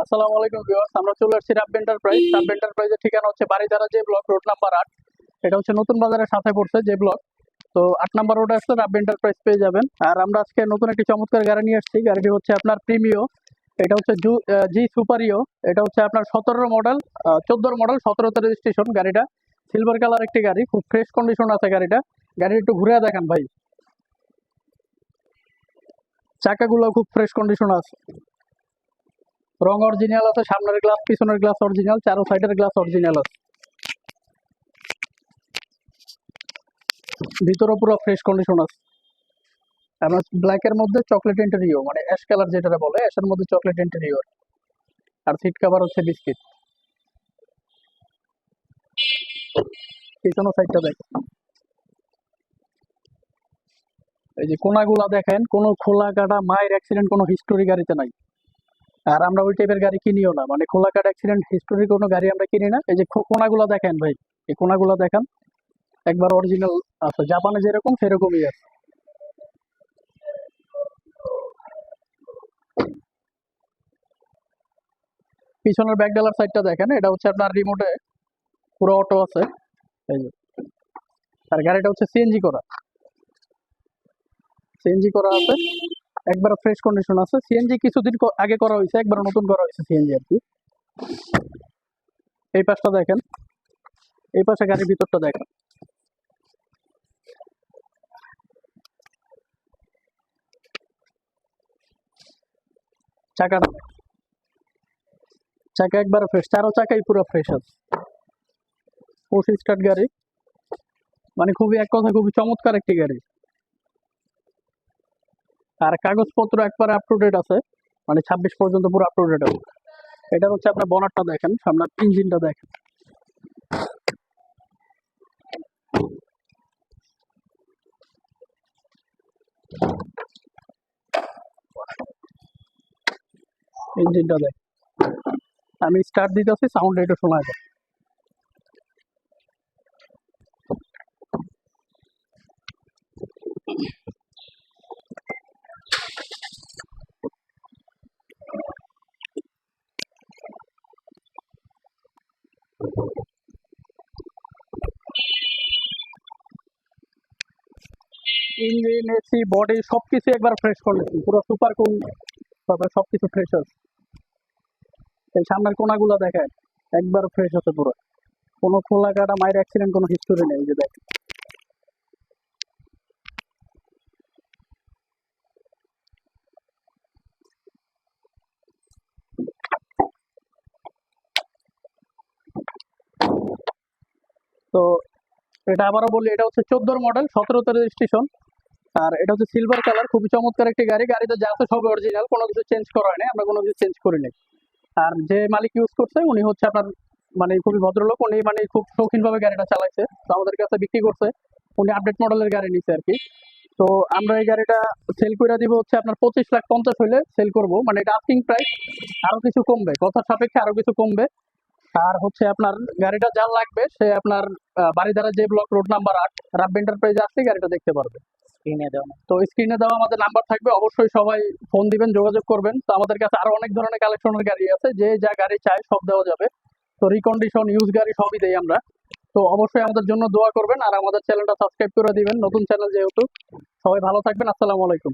আসসালামু আলাইকুম ভিউয়ার্স, আমরা চলে আসছি রাব্বি এন্টারপ্রাইজ। রাব্বি এন্টারপ্রাইজের ঠিকানা হচ্ছে বারিধারা যে ব্লক, রোড নাম্বার 8। এটা হচ্ছে নতুন বাজারের সাথে পড়ছে যে ব্লক। তো 8 নাম্বার রোডে আসলে রাব্বি এন্টারপ্রাইজ পেয়ে যাবেন। আর আমরা আজকে নতুন একটি চমৎকার গাড়ি নিয়ে আসছি। গাড়িটি হচ্ছে আপনার প্রিমিও। এটা হচ্ছে জি সুপারিও। এটা হচ্ছে আপনার 17 মডেল, 14 মডেল, 17তে রেজিস্ট্রেশন। গাড়িটা সিলভার কালার একটি গাড়ি, খুব ফ্রেশ কন্ডিশন আছে গাড়িটা। গাড়ি একটু ঘুরে দেখান ভাই। চাকাগুলো খুব ফ্রেশ কন্ডিশন আছে, রং অরিজিনাল আছে, সামনের গ্লাস পিছনের গ্লাস অরিজিনাল, চারো সাইডের গ্লাস অরিজিনাল আছে, ভিতরও পুরো ফ্রেশ কন্ডিশন আছে। আপনার ব্ল্যাকের মধ্যে চকলেট ইন্টেরিয়র, মানে অ্যাশ কালার যেটা বলে, অ্যাশের মধ্যে চকলেট ইন্টেরিয়র। আর সিট কভার হচ্ছে বিস্কিট। পিছনের সাইডটা দেখেন, এই যে কোনাগুলা দেখেন, কোনো খোলা কাটা মায়ের অ্যাক্সিডেন্ট কোনো হিস্টোরি গাড়িতে নাই। আর আমরা ওই টাইপের গাড়ি কিনিও না, মানে খোলা কাটা অ্যাক্সিডেন্ট হিস্টোরি কোনো গাড়ি আমরা কিনি না। এই যে কোনাগুলা দেখেন ভাই, এই কোনাগুলা দেখেন, একবার অরিজিনাল আছে, জাপানে যেরকম সেরকমই আছে। পিছনের ব্যাক ডালার সাইডটা দেখেন, এটা হচ্ছে আপনার রিমোটে পুরো অটো আছে। এই যে, আর গাড়িটা হচ্ছে সিএনজি করা, সিএনজি করা আছে, একবার ফ্রেশ কন্ডিশন আছে। সিএনজি কিছুদিন আগে করা হয়েছে, একবার নতুন করা হয়েছে সিএনজি আর কি। এই পাশটা দেখেন, এই পাশে গাড়ির ভিতরটা দেখেন, চাকাটা, চাকা একবার ফ্রেশ, চারো চাকাই পুরো ফ্রেশ আছে। পুশ স্টার্ট গাড়ি, মানে খুবই, এক কথা খুবই চমৎকার একটি গাড়ি। আর কাগজপত্র একবার আপ টু ডেট আছে, মানে 26 পর্যন্ত পুরো আপ টু ডেট আছে। এটা হচ্ছে আপনার বনারটা দেখেন, সামনের ইঞ্জিনটা দেখেন, ইঞ্জিনটা দেখেন। আমি স্টার্ট দিতেছি, সাউন্ড একটু শোনা যায়। ইঞ্জিন, এসি, বডি সবকিছু একবার ফ্রেশ কন্ডিশন, পুরো সুপার কুল, তারপরে সবকিছু ফ্রেশ আছে। এই সামনের কোনাগুলো দেখেন, একবার ফ্রেশ আছে পুরো, কোনো খোলা কাটা মায়ের অ্যাক্সিডেন্ট কোনো হিস্টোরি নেই। এই যে দেখেন, তো এটা আবারও বলি, এটা হচ্ছে 14 মডেল, 17তে রেজিস্ট্রেশন। আর এটা হচ্ছে সিলভার কালার, খুবই চমৎকার একটি গাড়ি। গাড়িতে যা আছে সব অরিজিনাল, কোনো কিছু চেঞ্জ করা হয়নি, আমরা কোনো কিছু চেঞ্জ করি নাই। আর যে মালিক ইউজ করছে উনি হচ্ছে আপনার, মানে খুবই ভদ্রলোক, উনি মানে খুব শৌখিন ভাবে গাড়িটা চালাইছে, তো আমাদের কাছে বিক্রি করছে। উনি আপডেট মডেলের গাড়ি নিচ্ছে আর কি। তো আমরা এই গাড়িটা সেল করে দিব হচ্ছে আপনার 25,50,000 হইলে সেল করব, মানে এটা আস্কিং প্রাইস। আরো কিছু কমবে, কথা সাপেক্ষে আরো কিছু কমবে। আর হচ্ছে আপনার গাড়িটা যার লাগবে সে আপনার বারিধারা যে ব্লক, রোড নাম্বার 8, রাব্বি এন্টারপ্রাইজে আসলে গাড়িটা দেখতে পারবে। তো স্ক্রিনে দেওয়া আমাদের নাম্বার থাকবে, অবশ্যই সবাই ফোন দিবেন, যোগাযোগ করবেন। তো আমাদের কাছে আরো অনেক ধরনের কালেকশনের গাড়ি আছে, যে যা গাড়ি চায় সব দেওয়া যাবে। তো রিকন্ডিশন, ইউজ গাড়ি সবই দেই আমরা। তো অবশ্যই আমাদের জন্য দোয়া করবেন, আর আমাদের চ্যানেলটা সাবস্ক্রাইব করে দিবেন, নতুন চ্যানেল যেহেতু। সবাই ভালো থাকবেন, আসসালামু আলাইকুম।